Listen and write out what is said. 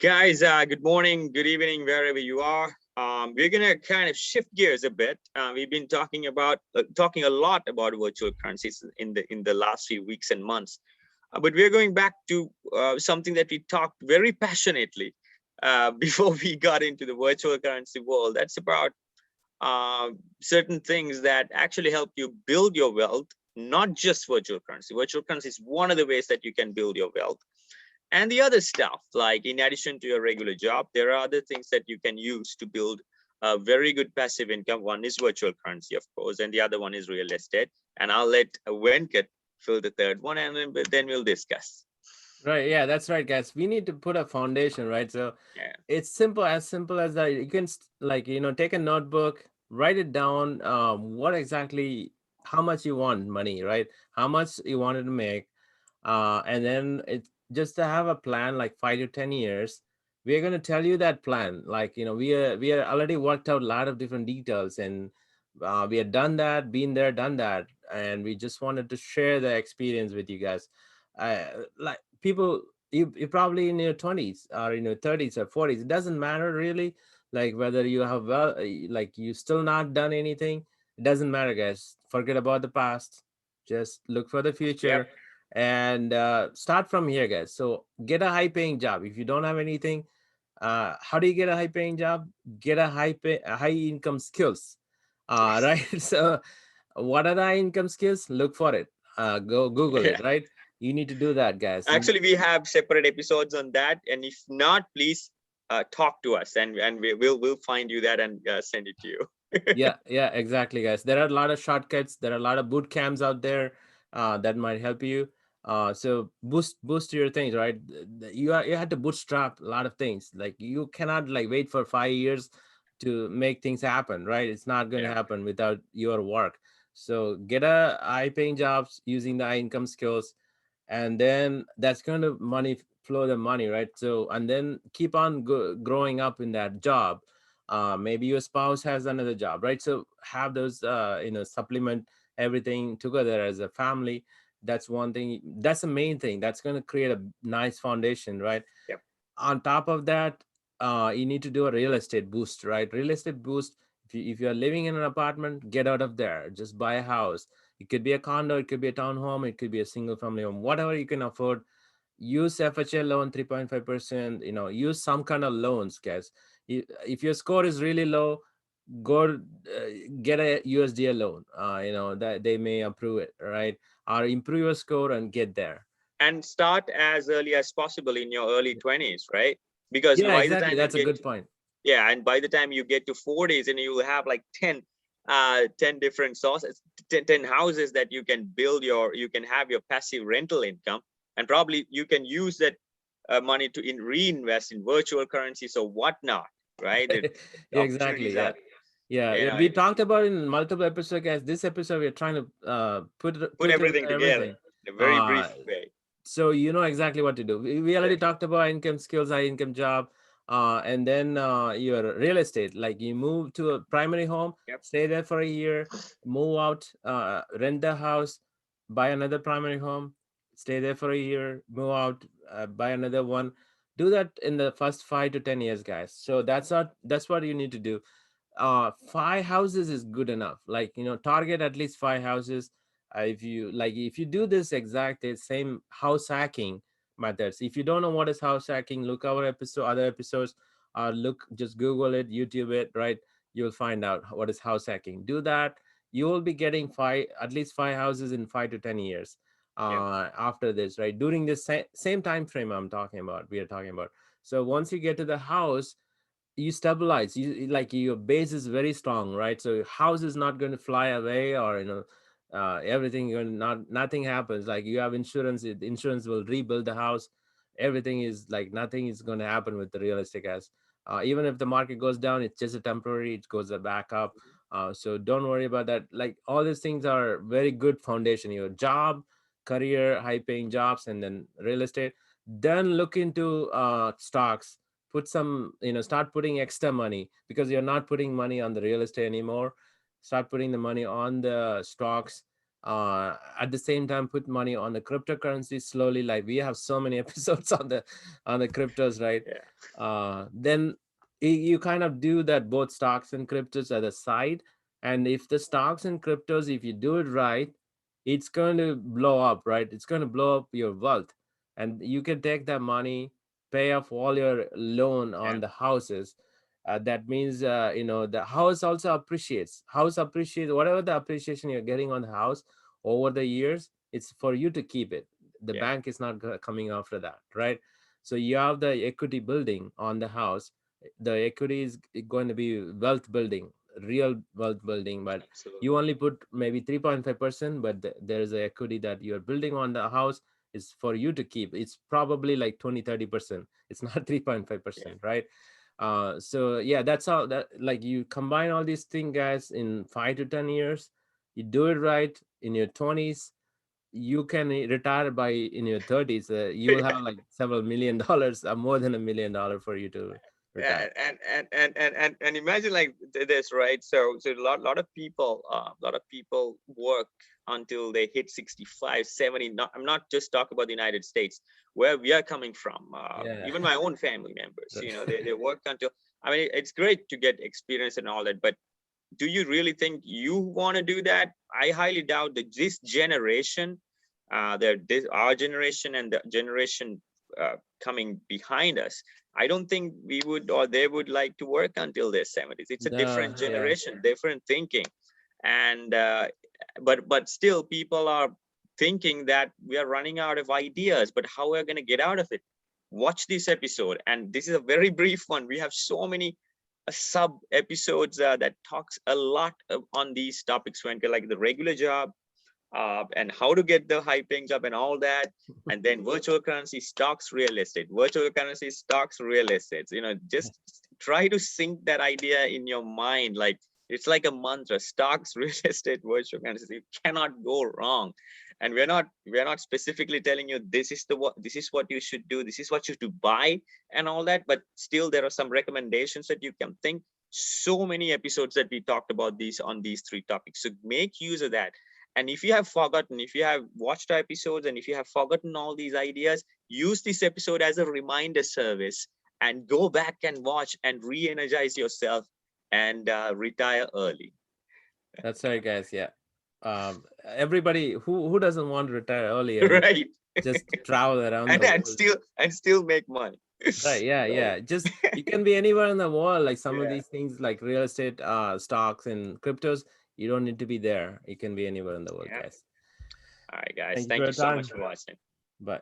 Guys, good morning, good evening, wherever you are. We're gonna kind of shift gears a bit. We've been talking a lot about virtual currencies in the last few weeks and months, but we're going back to something that we talked very passionately before we got into the virtual currency world. That's about uh, certain things that actually help you build your wealth, not just virtual currency. Virtual currency is one of the ways that you can build your wealth, and the other stuff, like in addition to your regular job, there are other things that you can use to build a very good passive income. One is virtual currency, of course, and the other one is real estate. And I'll let Venkat fill the third one, and then we'll discuss. Right. Yeah, that's right, guys. We need to put a foundation, right? So Yeah. it's simple as that. You can take a notebook, write it down, what exactly, how much you want money, right? How much you wanted to make. And then it's just to have a plan like 5 to 10 years. We're going to tell you that plan. We are already worked out a lot of different details, and we have done that, been there, done that. And we just wanted to share the experience with you guys. Like people, you probably in your 20s or in your 30s or 40s, it doesn't matter really, like whether you have like you still not done anything. It doesn't matter, guys. Forget about the past, just look for the future. Yep. And start from here, guys. So get a high paying job. If you don't have anything, how do you get a high paying job? Get a high income skills, Yes. right? So what are the high income skills? Look for it. Go Google Yeah. it, right? You need to do that, guys. Actually, we have separate episodes on that, and if not, please talk to us, and we'll find you that and send it to you. Yeah, yeah, exactly, guys. There are a lot of shortcuts. There are a lot of boot camps out there that might help you. So boost your things, right? You had to bootstrap a lot of things. Like you cannot like wait for 5 years to make things happen, right? It's not going to Yeah. happen without your work. So get a high paying jobs using the high income skills, and then that's going to money flow the money, right? So and then keep on growing up in that job. Maybe your spouse has another job, right? So have those supplement everything together as a family. That's one thing, that's the main thing that's going to create a nice foundation, right? Yep. On top of that, you need to do a real estate boost, right? Real estate boost. If you're living in an apartment, get out of there, just buy a house. It could be a condo, it could be a townhome, it could be a single family home, whatever you can afford. Use FHA loan 3.5%, use some kind of loans, guys. If your score is really low, go get a USDA loan, that they may approve it, right? Or improve your score and get there. And start as early as possible in your early 20s, right? Because Yeah, by the exactly, time you that's a get good point. yeah, and by the time you get to 40s, and you will have like 10 different sources, 10 houses that you can have your passive rental income, and probably you can use that money to reinvest in virtual currencies or whatnot, right? The Yeah, exactly, opportunities yeah. are, Yeah, you yeah, know, we talked about in multiple episodes, guys. This episode we're trying to put put together everything together everything. in a very uh brief way. so you know exactly what to do. We Yeah. already talked about income skills, high income job, and then your real estate. Like you move to a primary home, Yep. stay there for a year, move out, rent the house, buy another primary home, stay there for a year, move out, buy another one. Do that in the first 5 to 10 years, guys. So that's what you need to do. 5 houses is good enough. Like, target at least 5 houses. If you do this exact same house hacking methods. If you don't know what is house hacking, look our other episodes, look, just Google it, YouTube it, right? You'll find out what is house hacking. Do that. You will be getting at least 5 houses in 5 to 10 years Yep. after this, right? During this same time frame we are talking about. So once you get to the house, you stabilize, like your base is very strong, right? So house is not going to fly away, or everything nothing happens. Like you have insurance, insurance will rebuild the house. Everything is like nothing is going to happen with the real estate, as even if the market goes down, it's just a temporary, it goes back up. So don't worry about that. Like all these things are very good foundation. Your job, career, high paying jobs, and then real estate. Then look into stocks. Put some, start putting extra money, because you're not putting money on the real estate anymore. Start putting the money on the stocks. at the same time put money on the cryptocurrency slowly, like we have so many episodes on the cryptos, right? Yeah. Then you kind of do that, both stocks and cryptos at the side. And if the stocks and cryptos, if you do it right, it's going to blow up, right? It's going to blow up your wealth, and you can take that money, pay off all your loan Yeah. on the houses. That means the house also appreciates. House appreciates whatever the appreciation you're getting on the house over the years. It's for you to keep it. The Yeah. bank is not coming after that, right? So you have the equity building on the house. The equity is going to be wealth building, real wealth building, but you Absolutely. only put maybe 3.5%, but there is a equity that you're building on the house is for you to keep. It's probably like 20-30%. It's not Yeah. 3.5%, right? So yeah, that's how that, like, you combine all these things, guys, in 5 to 10 years. You do it right in your 20s, you can retire by in your 30s. You will have Yeah. like several $1 million, more than $1 million for you to retire. Yeah, and imagine like this, right? So a lot of people, work until they hit 65, 70. Not, I'm not just talking about the United States, where we are coming from. Yeah. Even my own family members, they work until. I mean, it's great to get experience and all that, but do you really think you want to do that? I highly doubt that this generation, our generation and the generation coming behind us, I don't think we would or they would like to work until their 70s. It's a different Yeah. generation, different thinking, and but still, people are thinking that we are running out of ideas. But how we're going to get out of it? Watch this episode, and this is a very brief one. We have so many sub episodes that talks a lot on these topics, when like the regular job, and how to get the high paying job and all that, and then virtual currency, stocks, real estate, virtual currency, stocks, real estate. Just try to sync that idea in your mind, like it's like a mantra: stocks, real estate, virtual currency. You cannot go wrong. And we're not specifically telling you this is what you should do, this is what you should buy and all that, but still there are some recommendations that you can think. So many episodes that we talked about these on these three topics, so make use of that. And if you have forgotten, if you have watched our episodes and if you have forgotten all these ideas, use this episode as a reminder service and go back and watch and re-energize yourself and retire early. That's right, guys. Yeah. Everybody who doesn't want to retire early and Right. just travel around and the and world. still and still make money. Right. Yeah. Right. Yeah. Just you can be anywhere in the world. Like some of Yeah. these things, like real estate, stocks, and cryptos. You don't need to be there. You can be anywhere in the world, Yeah. guys. All right, guys, Thank you for thank your you so much time. for watching. Bye.